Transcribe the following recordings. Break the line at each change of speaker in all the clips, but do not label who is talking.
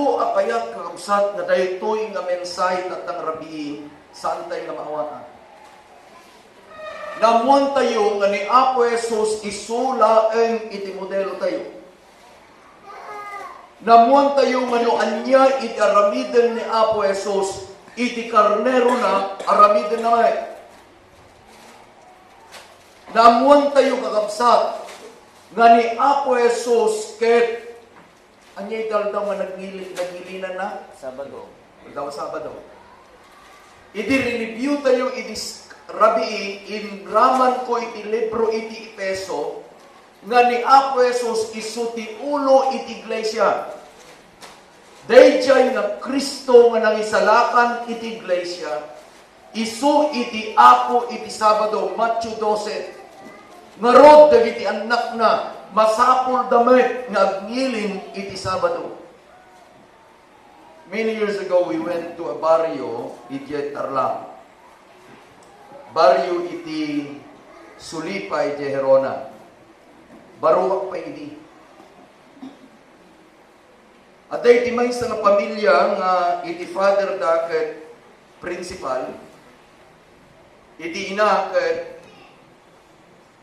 Ako akayat kakabsat na daytoy nga mensahe tatang rabi saan tayo nga maawatan. Namuan tayo nga ni Apo Jesus isulaeng iti modelo tayo. Namuan tayo nga no anya iti aramiden ni Apo Jesus iti karnero na aramiden na may. Namuan tayo kakabsat nga ni Apo Jesus ket anya italdaw nga nagilinan na?
Sabado.
Sabado. Iti review tayo iti rabi ingraman ko iti libro iti Efeso nga ni Apo Jesus isu ti ulo iti iglesia. Dayjay nga Kristo nga nangisalakan iti iglesia isu iti Apo iti Sabado Matthew 12. Ngarod dagiti anak na masapul damit nga agngilin iti Sabado. Many years ago, we went to a barrio iti Tarlac. Barrio iti Sulipay, Jeherona. Baruak pa iti. At iti may sa nga pamilya nga iti father daket principal, iti ina ket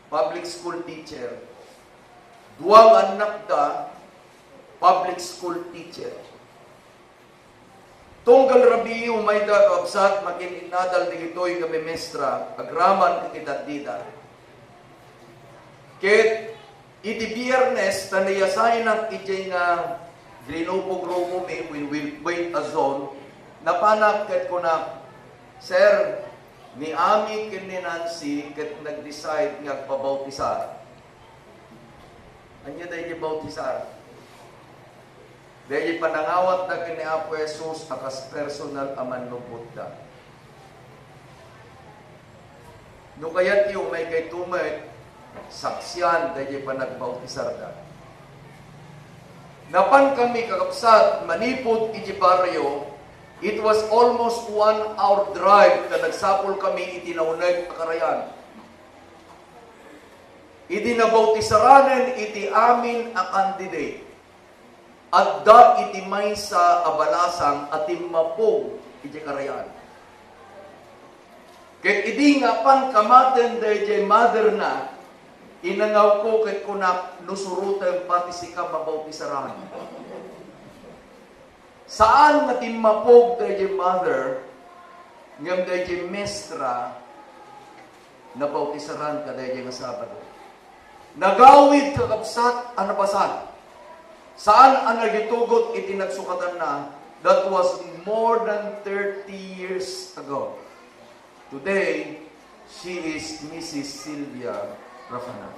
public school teacher. Duwang anak da, public school teacher. Tunggal rabi umay da kabsat maging inadal digitoy nga memestra, agraman iti dida. Ket iti biyernes tanayasay ng iti nga grinupog-grupo mi when we wait a zone, napanak ket ko na, Sir, ni Ami ken ni Nancy ket nag-decide nga pabautisar. Anya dahi bautisar. Dahi panangawat na kini Apo Jesus akas personal aman no Buddha. No kayat yung may kay tumay saksyan dahi panagbautisar da. Napan kami kakapsat manipod iti barrio. It was almost 1 hour drive na nagsapol kami iti naunay Pakarayan. Iti nabautisaраnen iti amin a candidate. At da iti may sa abalasang at imapog iti Karayan. Ket iti nga pan kamaten dayjay mother na, inangaw ko ket kunak nusurutan pati si ka mabautisaran. Saan nga timapog dayjay mother, ngam dayjay mestra, nabautisaran ka dayjay nga Sabado. Nagawid kakabsat anapasan. Saan ang nagitugot iti nagsukatan na? That was more than 30 years ago. Today, she is Mrs. Sylvia Rafanan.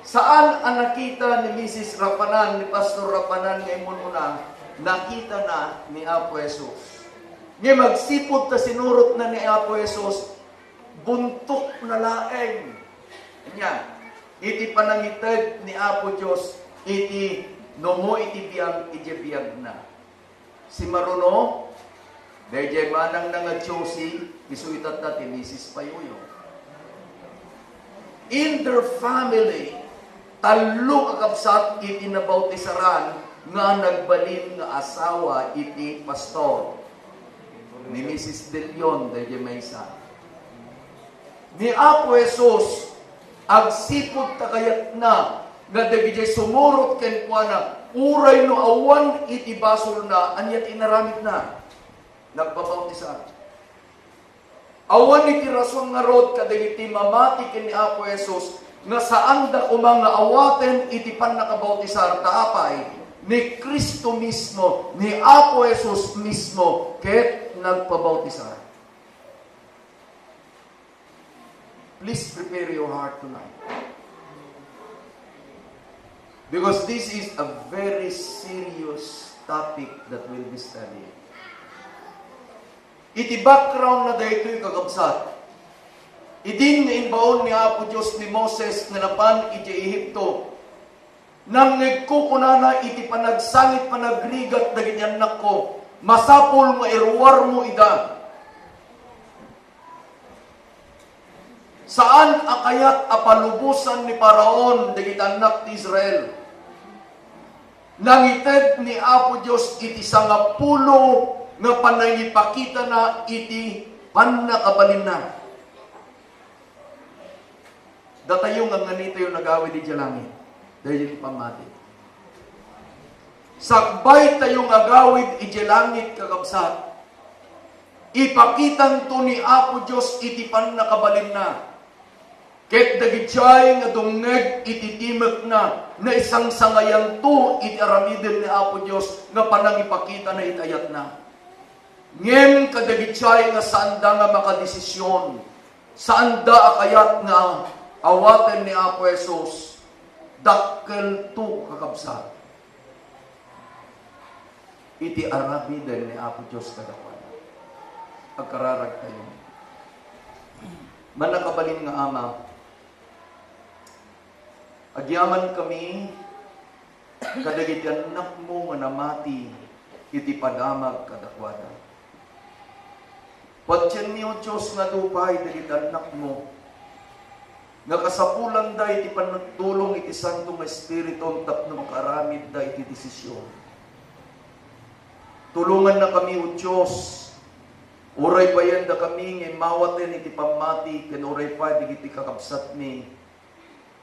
Saan ang nakita ni Mrs. Rafanan, ni Pastor Rafanan ngayon muna, nakita na ni Apo Jesus. Ngayon magsipod ta sinurot na ni Apo Jesus, buntok na laeng. Yan. Iti panangited ni Apo Diyos, iti nomo iti biyag, iti biyag na. Si Maruno, dayjay manang nga Josie, isuitat na ti Mrs. Payuyo. In their family, talo kakabsat iti nabautisaran nga nagbalin nga asawa iti pastor ni Mrs. De Leon de Gemesa. Ni Apo Jesus agsipod takayat na nga dagiti sumurot ken kuana uray no awan iti basol na anyat inaramid na nagbabautisan. Awan iti rason nga rod kadagiti mamati ken ni Apo Jesus nga saan da umanga awaten iti pannakabautisar taapay ni Kristo mismo, ni Apo Jesus mismo, ket nagpabautisar. Please prepare your heart tonight. Because this is a very serious topic that we'll be studying. Iti background na daytoy kagabsat. Idin nga inbaon ni Apo Diyos ni Moses nga napan iti Ehipto. Nang nagkukunana iti panagsangit panagrigat dagiti anak ko, masapol nga iruwar mo ida. Saan akayat apalubusan ni Paraon dagiti anak ti Israel? Nangited ni Apo Dios iti sangapulo nga panangipakita na iti pannakabalin na. Datayo nga nganito yung nagawid di langit. Dahil yung pamati. Sakbay tayong agawid iti langit kakabsat. Ipakitan to ni Apo Dios iti pannakabalin na. Ket dagitiyay nga dungeg iti timek na isang sangayan to iti aramiden ni Apo Dios nga panangipakita na itayat na. Ngem kadagitiyay nga saan da nga makadesisyon, saan da akayat nga awaten ni Apo Jesus, dakkel to kakabsat. Iti aramiden ni Apo Dios kadakwada. Agkararag tayo. Manakabalin nga Ama, agyaman kami, kadagiti anak mo nga namati, iti padamag kadakwada. Patyan niyo Diyos nga dupay, dagiti anak mo, nga kasapulan da iti panagtulong iti Santong Espiritu, tapno makaramid da iti desisyon. Tulungan na kami o Diyos, uray pa yan da kami, ngay mawaten iti pamati, ken uray pa digiti kakabsat mi,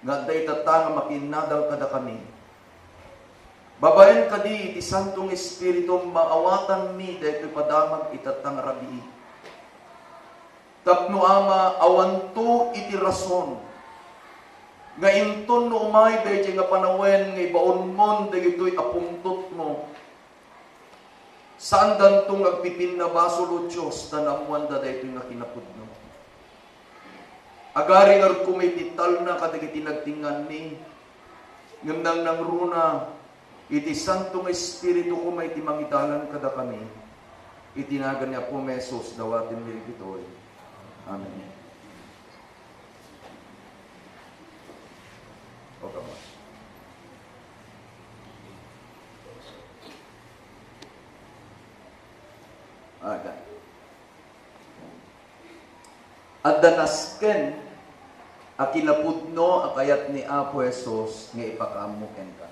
nga day tatanga makinadal kada kami. Babayan kadi iti Santong Espiritu maawatan mi dahil padamag itatang rabi. Tapno Ama awanto iti rason nga inton no umay dahil nga panawen nga ibaon mon dahil ito'y apungtot mo. Saan dantong agpipin na basol o Diyos tanamuan da dahil nga kinapud mo. Agari nga kumitital na kadagiti nagtingan ni ngamnang nang runa iti Santong Espiritu ko may timangitalan kada kami itinagan niya po mesos dawatin mirigitoy. Amen. Okay. Aga. At danasken akinapudno akayat ni Apo Jesus nga ipakamuken ka.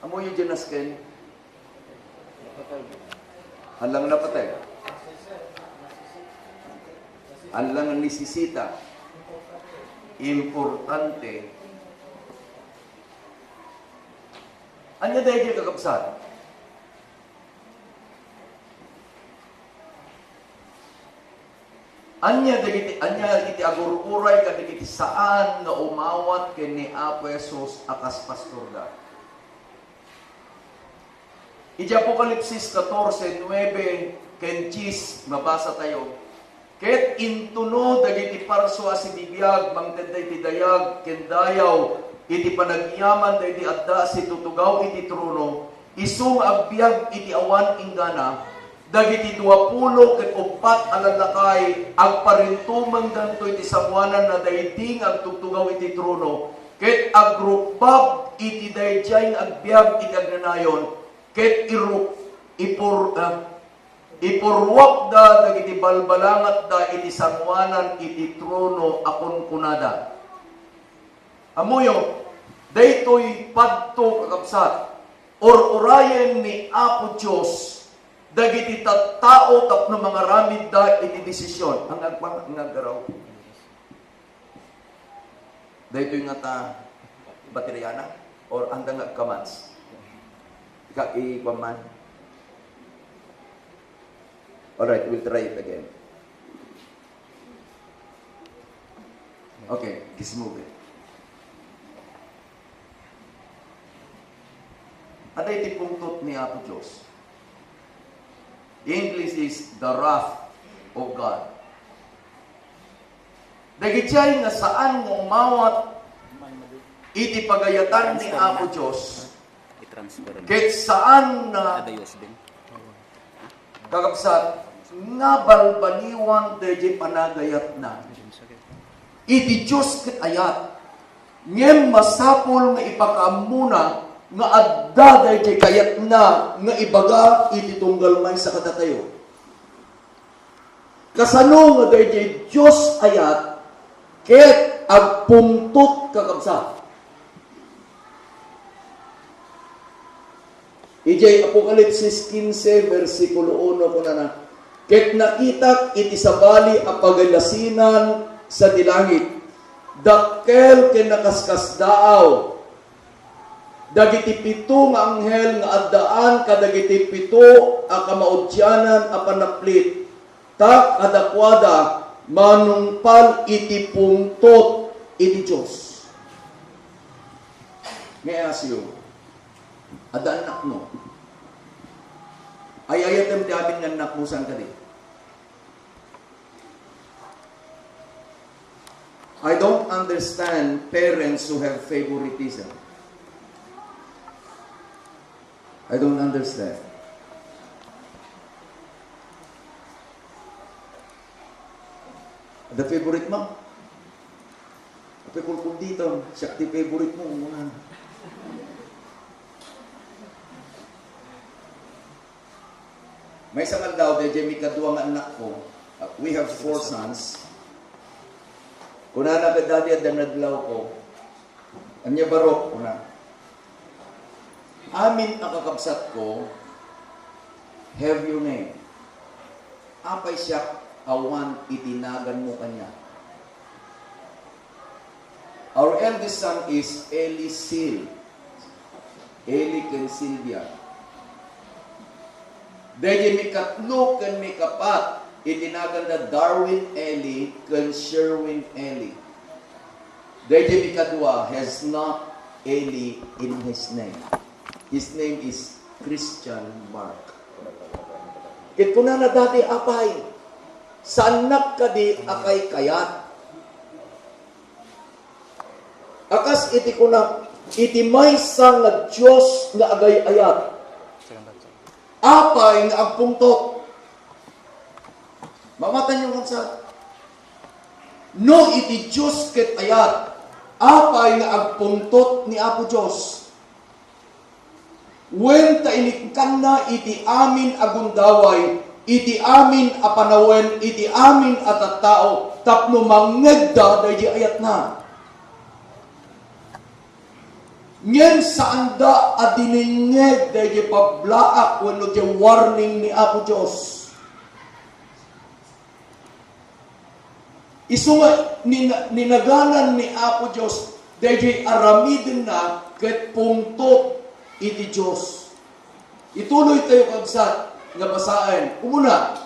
Amo yung danasken? Halang napatay. Halang nisisita. Importante. Anya dahil kakapsat? Anya iti agururay kadagiti saan nga umawat ken ni Apo Jesus akas pastor da. Iti Apokalipsis 14:9 ken 10 mabasa tayo. Ket intuno dagiti parso a sibibiyag mangtedday ti dayag ken dayaw iti panagyaman dagiti adda si tutugaw iti trono isung agbiag iti awan inggana dagiti 20 ket 4 alalakay agparintumang danto iti sabuanan na dayting agtugtugaw iti trono ket agrupab iti dayjay agbiag iti agnanayon ket ipurwak da dagiti balbalangat da iti sabuanan iti trono akon kunada. Amuyo daytoy padto kakabsat or urayen ni Apo Dios dagiti tattao tapno mga ramid da iti desisyon ang agpangagaraw. Daytoy nga ta bateryana or andang agkamans. Ika-ipaman. Alright, we'll try it again. Okay, let's move it. Ada iti pungtot ni Apo Diyos. English is the wrath of God. Dagitiyay nga saan mo umawat iti pagayatan ni Apo Diyos. Ket saan na kakabsat nga balbaliwan deje panagayat na. Iti Diyos ket ayat ngem masapol nga ipakaamuna nga adda deje kayat na nga ibaga iti tunggal may sa katatayo. kasano nga dayjay Diyos ayat, ket agpungtot kakabsat. Ijay Apokalipsis 15, versikulo 1 ko na ket nakita iti sabali a pagalasinan sa dilangit, dakkel ken nakaskas daaw, dagiti pito nga anghel nga addaan kadagiti pito a kamaudyanan a panaplit, tak kadakwada manungpal iti pungtot iti Diyos. May asyo, ada anak mo, ay ayatem ti amin nga anak mo saan ka di. I don't understand parents who have favoritism. I don't understand. The favorite mo? Kapag kulkul dito, siya ti favorite mo. May isang aldaw, dahil may kaduwang anak ko. We have 4 sons. Kung nanagad at danadlaw ko, anya barok ko na. Amin ang kakabsat ko, have your name. Apay siya, awan itinagan mo kanya. Our eldest son is Eli Sil. Eli ken Silvia. Dahil may katlo ken may kapat, itinagan na Darwin Eli ken Sherwin Eli. Dahil may kadwa has not Eli in his name. His name is Christian Mark. Kit ko na dati apay, sa anak ka di akay kayat. Akas iti ko na, iti may sang nga Diyos nga agay ayat. Apay nga agpungtot. Mamatan yung kansa. No iti Diyos ket ayat. Apay nga agpungtot ni Apo Diyos. Wen ta inikkan na iti amin agundaway, iti amin apanawen, iti amin at tao, tapno mangegda dahi ayat na. Ngen sa anda at diningeg dahi pablaak wano di warning ni Apo Diyos. Isunga ninaganan ni Apo Diyos dahi aramidin na ket pungtot iti Diyos. Ituloy tayo kagsat nga basahin. Umuna,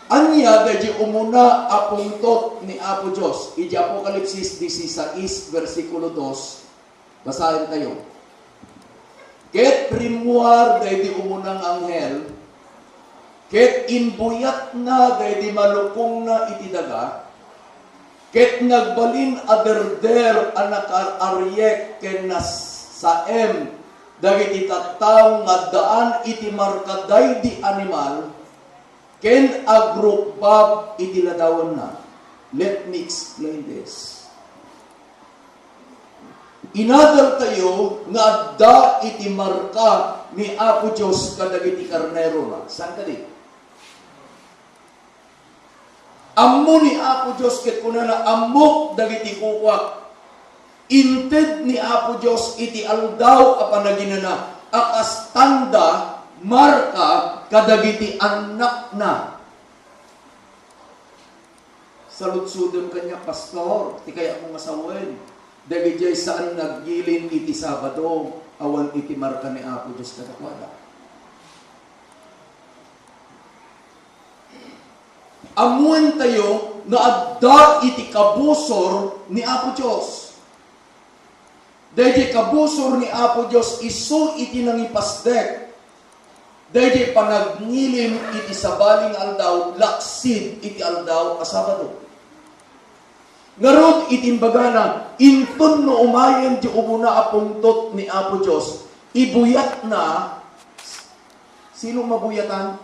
anya dahi umuna apungtot ni Apo Diyos. Iti Apokalipsis 16, versikulo 2. Basahin tayo. Ket primuar dahi umunang anghel, ket inbuyat na dahi malukong na iti daga, ket nagbalin aderder anak aryek ken nas saem dagiti tattaw nga daan iti markaday di animal ken agrupbab iti ladawan na. Let me explain this. Inadal tayo nga adda iti marka ni Apo Diyos kadagiti karnero na. Saan ka di? Ammo ni Apo Diyos ket kunana amok dagiti kukwak. Inted ni Apo Diyos iti aldaw a panaginana akas tanda marka kadagiti anak na. Saludsudem kanya pastor, ti kaya mo masawen. Dagiti saan naggilin iti Sabado awan iti marka ni Apo Diyos kadakwada. Amuan tayo nga adda iti kabusor ni Apo Diyos. Dahil kabusor ni Apo Diyos iso iti nangipasdek. Dahil panagnilim iti sabaling aldaw, laksid iti aldaw a Sabado. Ngarod itimbagana, inton no umayen di umuna apungtot ni Apo Diyos, ibuyat na, sino mabuyatan?